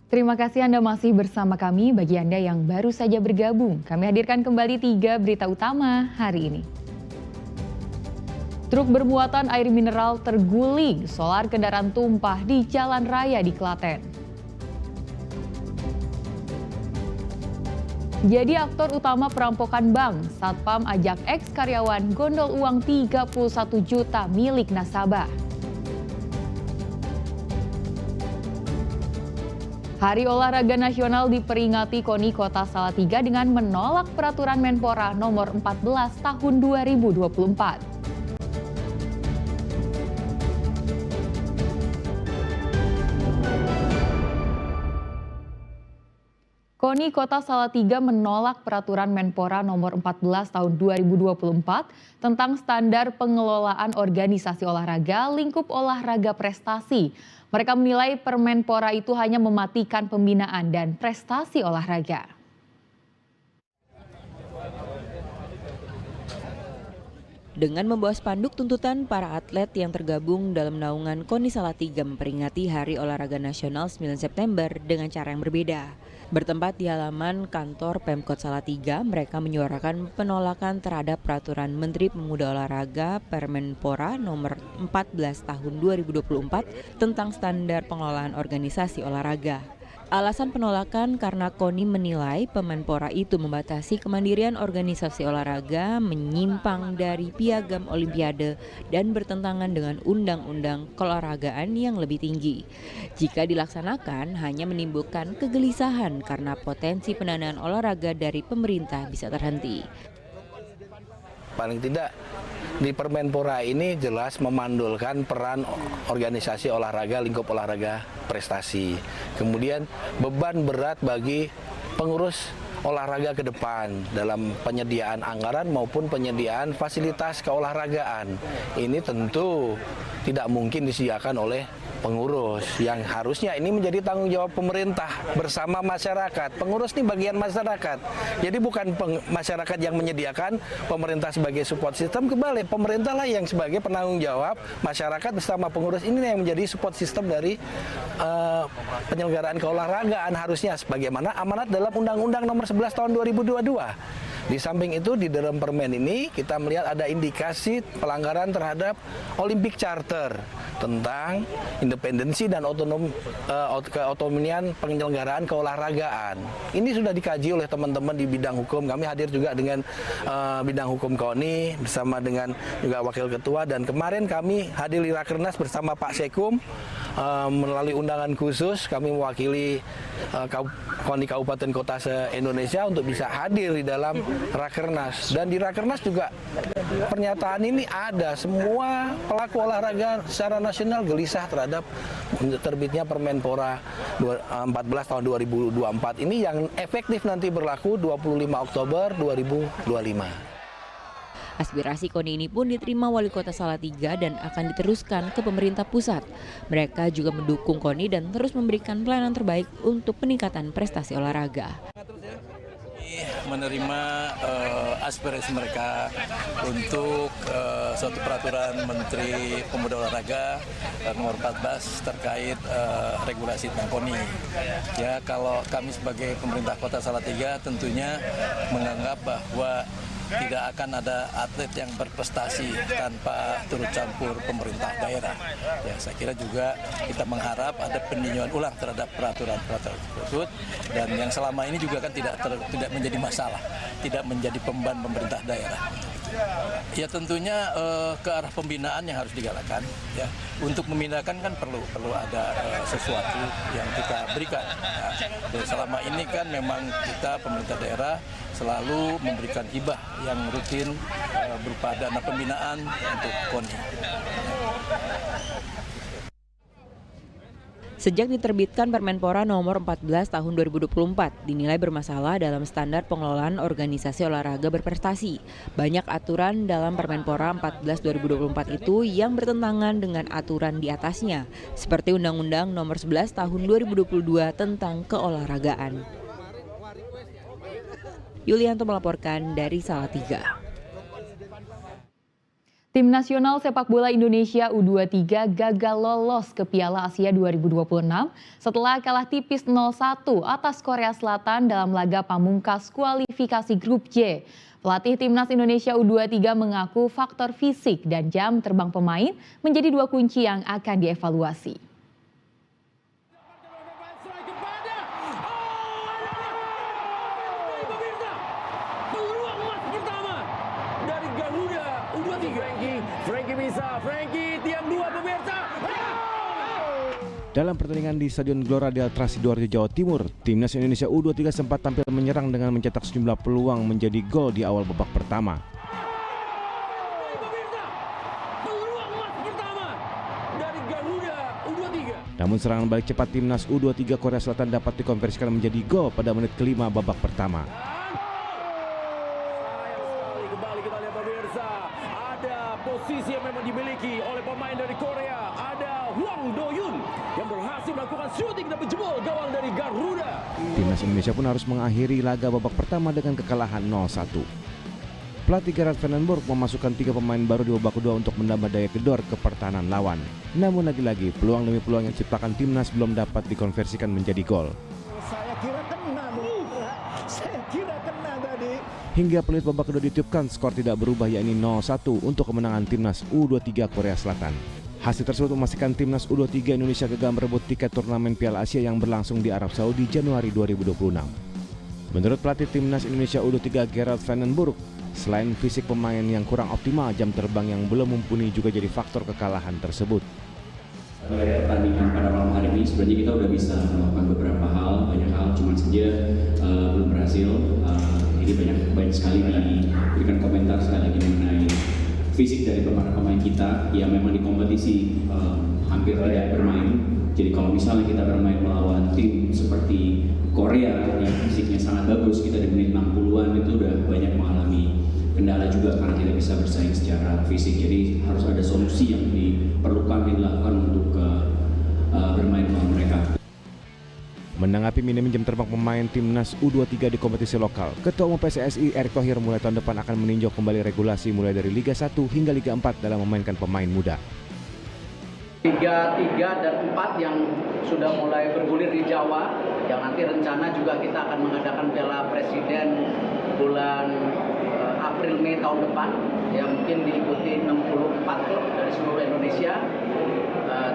Terima kasih Anda masih bersama kami. Bagi Anda yang baru saja bergabung, kami hadirkan kembali 3 berita utama hari ini. Truk bermuatan air mineral terguling, solar kendaraan tumpah di jalan raya di Klaten. Jadi aktor utama perampokan bank, Satpam ajak ex-karyawan gondol uang 31 juta milik nasabah. Hari Olahraga Nasional diperingati KONI Kota Salatiga dengan menolak peraturan Menpora nomor 14 tahun 2024. KONI Kota Salatiga menolak peraturan Menpora nomor 14 tahun 2024 tentang standar pengelolaan organisasi olahraga lingkup olahraga prestasi. Mereka menilai Permenpora itu hanya mematikan pembinaan dan prestasi olahraga. Dengan membawa spanduk tuntutan, para atlet yang tergabung dalam naungan KONI Salatiga memperingati Hari Olahraga Nasional 9 September dengan cara yang berbeda. Bertempat di halaman kantor Pemkot Salatiga, mereka menyuarakan penolakan terhadap peraturan Menteri Pemuda Olahraga Permenpora nomor 14 tahun 2024 tentang standar pengelolaan organisasi olahraga. Alasan penolakan karena KONI menilai Pemenpora itu membatasi kemandirian organisasi olahraga, menyimpang dari piagam Olimpiade, dan bertentangan dengan undang-undang keolahragaan yang lebih tinggi. Jika dilaksanakan, hanya menimbulkan kegelisahan karena potensi pendanaan olahraga dari pemerintah bisa terhenti. Paling tidak di Permenpora ini jelas memandulkan peran organisasi olahraga, lingkup olahraga prestasi. Kemudian beban berat bagi pengurus olahraga ke depan dalam penyediaan anggaran maupun penyediaan fasilitas keolahragaan. Ini tentu tidak mungkin disediakan oleh pengurus, yang harusnya ini menjadi tanggung jawab pemerintah bersama masyarakat. Pengurus ini bagian masyarakat, jadi bukan masyarakat yang menyediakan, pemerintah sebagai support system. Kembali pemerintah lah yang sebagai penanggung jawab, masyarakat bersama pengurus ini yang menjadi support system dari penyelenggaraan keolahragaan, harusnya sebagaimana amanat dalam Undang-Undang Nomor 11 Tahun 2022. Di samping itu, di dalam permen ini kita melihat ada indikasi pelanggaran terhadap Olympic Charter tentang independensi dan keotonomian penyelenggaraan keolahragaan. Ini sudah dikaji oleh teman-teman di bidang hukum. Kami hadir juga dengan bidang hukum KONI bersama dengan juga wakil ketua, dan kemarin kami hadir di Rakernas bersama Pak Sekum. Melalui undangan khusus kami mewakili KONI Kabupaten Kota se-Indonesia untuk bisa hadir di dalam Rakernas. Dan di Rakernas juga pernyataan ini ada, semua pelaku olahraga secara nasional gelisah terhadap terbitnya Permenpora 14 tahun 2024 ini yang efektif nanti berlaku 25 Oktober 2025. Aspirasi KONI ini pun diterima Wali Kota Salatiga dan akan diteruskan ke pemerintah pusat. Mereka juga mendukung KONI dan terus memberikan pelayanan terbaik untuk peningkatan prestasi olahraga. Menerima aspirasi mereka untuk suatu peraturan Menteri Pemuda Olahraga nomor 14 terkait regulasi tentang KONI. Ya, kalau kami sebagai pemerintah Kota Salatiga tentunya menganggap bahwa tidak akan ada atlet yang berprestasi tanpa turut campur pemerintah daerah. Ya, saya kira juga kita mengharap ada peninjauan ulang terhadap peraturan-peraturan tersebut, dan yang selama ini juga kan tidak menjadi masalah, tidak menjadi beban pemerintah daerah. Ya, tentunya ke arah pembinaan yang harus digalakan. Ya, untuk memindahkan kan perlu ada sesuatu yang kita berikan. Nah, selama ini kan memang kita pemerintah daerah selalu memberikan hibah yang rutin berupa dana pembinaan untuk KONI. Sejak diterbitkan Permenpora nomor 14 tahun 2024 dinilai bermasalah dalam standar pengelolaan organisasi olahraga berprestasi. Banyak aturan dalam Permenpora 14 2024 itu yang bertentangan dengan aturan di atasnya, seperti Undang-Undang Nomor 11 Tahun 2022 tentang keolahragaan. Yulianto melaporkan dari Salatiga. Tim nasional sepak bola Indonesia U23 gagal lolos ke Piala Asia 2026 setelah kalah tipis 0-1 atas Korea Selatan dalam laga pamungkas kualifikasi grup J. Pelatih Timnas Indonesia U23 mengaku faktor fisik dan jam terbang pemain menjadi dua kunci yang akan dievaluasi. Dalam pertandingan di Stadion Gelora Delta Sidoarjo, Jawa Timur, Timnas Indonesia U23 sempat tampil menyerang dengan mencetak sejumlah peluang menjadi gol di awal babak pertama. Namun serangan balik cepat Timnas U23 Korea Selatan dapat dikonversikan menjadi gol pada menit kelima babak pertama. Kembali kita lihat pemirsa, ada posisi yang memang dimiliki oleh pemain dari Korea, ada Hwang Do-yun yang berhasil melakukan syuting dan menjebol gawang dari Garuda. Timnas Indonesia pun harus mengakhiri laga babak pertama dengan kekalahan 0-1. Pelatih Gerard Vandenborg memasukkan 3 pemain baru di babak kedua untuk menambah daya gedor ke pertahanan lawan. Namun lagi-lagi peluang demi peluang yang diciptakan Timnas belum dapat dikonversikan menjadi gol. Saya kira kena tadi. Hingga peluit babak kedua ditiupkan, skor tidak berubah yakni 0-1 untuk kemenangan Timnas U23 Korea Selatan. Hasil tersebut memastikan Timnas U23 Indonesia gagal merebut tiket turnamen Piala Asia yang berlangsung di Arab Saudi Januari 2026. Menurut pelatih Timnas Indonesia U23 Gerard Vandenborg, selain fisik pemain yang kurang optimal, jam terbang yang belum mumpuni juga jadi faktor kekalahan tersebut. Melihat pertandingan pada malam hari ini sebenarnya kita udah bisa melakukan beberapa hal, banyak hal, cuman saja belum berhasil. Ini banyak sekali diberikan komentar sekali lagi mengenai fisik dari pemain kita yang memang di kompetisi hampir tidak bermain. Jadi kalau misalnya kita bermain melawan tim seperti Korea yang fisiknya sangat bagus, kita di menit 60-an itu udah banyak mengalami kendala juga karena tidak bisa bersaing secara fisik. Jadi harus ada solusi yang diperlukan dilakukan untuk bermain melawan mereka. Menanggapi minimnya jam terbang pemain Timnas U23 di kompetisi lokal, Ketua Umum PSSI Erick Thohir mulai tahun depan akan meninjau kembali regulasi mulai dari Liga 1 hingga Liga 4 dalam memainkan pemain muda. Liga 3 dan 4 yang sudah mulai bergulir di Jawa, yang nanti rencana juga kita akan mengadakan Piala Presiden bulan April Mei tahun depan, yang mungkin diikuti 64 klub dari seluruh Indonesia,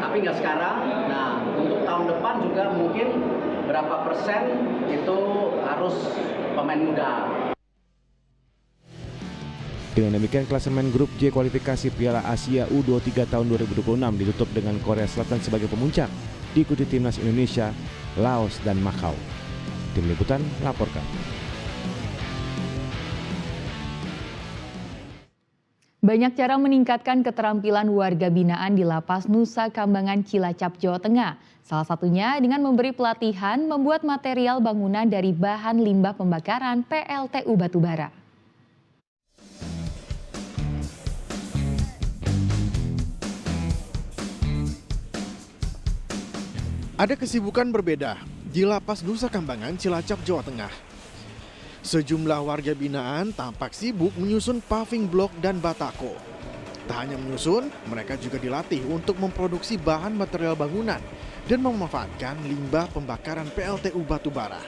tapi nggak sekarang. Nah, untuk tahun depan juga mungkin berapa persen itu harus pemain muda. Dengan demikian klasemen grup J kualifikasi Piala Asia U23 tahun 2026 ditutup dengan Korea Selatan sebagai pemuncak, diikuti Timnas Indonesia, Laos, dan Macau. Tim Liputan laporkan. Banyak cara meningkatkan keterampilan warga binaan di Lapas Nusa Kambangan, Cilacap, Jawa Tengah. Salah satunya dengan memberi pelatihan membuat material bangunan dari bahan limbah pembakaran PLTU batubara. Ada kesibukan berbeda di Lapas Nusa Kambangan, Cilacap, Jawa Tengah. Sejumlah warga binaan tampak sibuk menyusun paving block dan batako. Tak hanya menyusun, mereka juga dilatih untuk memproduksi bahan material bangunan dan memanfaatkan limbah pembakaran PLTU batubara.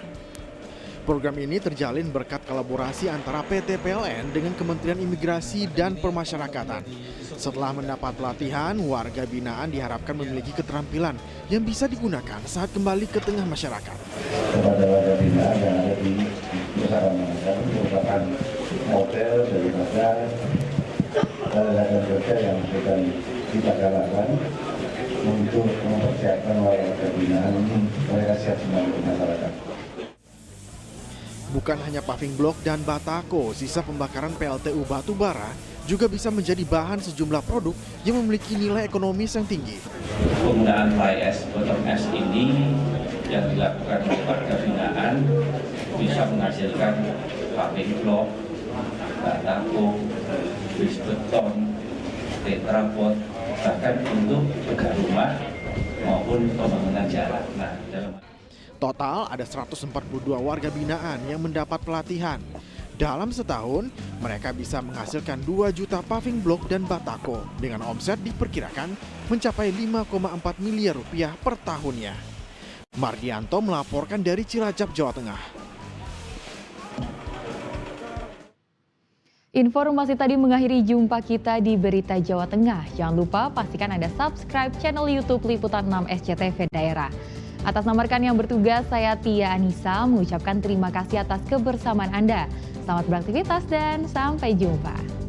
Program ini terjalin berkat kolaborasi antara PT PLN dengan Kementerian Imigrasi dan Permasyarakatan. Setelah mendapat pelatihan, warga binaan diharapkan memiliki keterampilan yang bisa digunakan saat kembali ke tengah masyarakat. Kepada warga binaan yang ada di Nusa Kambangan merupakan model daripada latihan kerja yang sedang kita galakan untuk mempersiapkan warga binaan mereka siap kembali ke masyarakat. Bukan hanya paving block dan batako, sisa pembakaran PLTU batubara juga bisa menjadi bahan sejumlah produk yang memiliki nilai ekonomis yang tinggi. Penggunaan fly ash, bottom ash ini yang dilakukan oleh warga binaan bisa menghasilkan paving block, batako, bis beton, tetrapod, bahkan untuk bedah rumah maupun pembangunan jalan. Total ada 142 warga binaan yang mendapat pelatihan. Dalam setahun, mereka bisa menghasilkan 2 juta paving block dan batako dengan omset diperkirakan mencapai 5,4 miliar rupiah per tahunnya. Mardianto melaporkan dari Cilacap, Jawa Tengah. Informasi tadi mengakhiri jumpa kita di Berita Jawa Tengah. Jangan lupa pastikan Anda subscribe channel YouTube Liputan 6 SCTV Daerah. Atas nama rekan yang bertugas, saya Tia Anissa mengucapkan terima kasih atas kebersamaan Anda. Selamat beraktivitas dan sampai jumpa.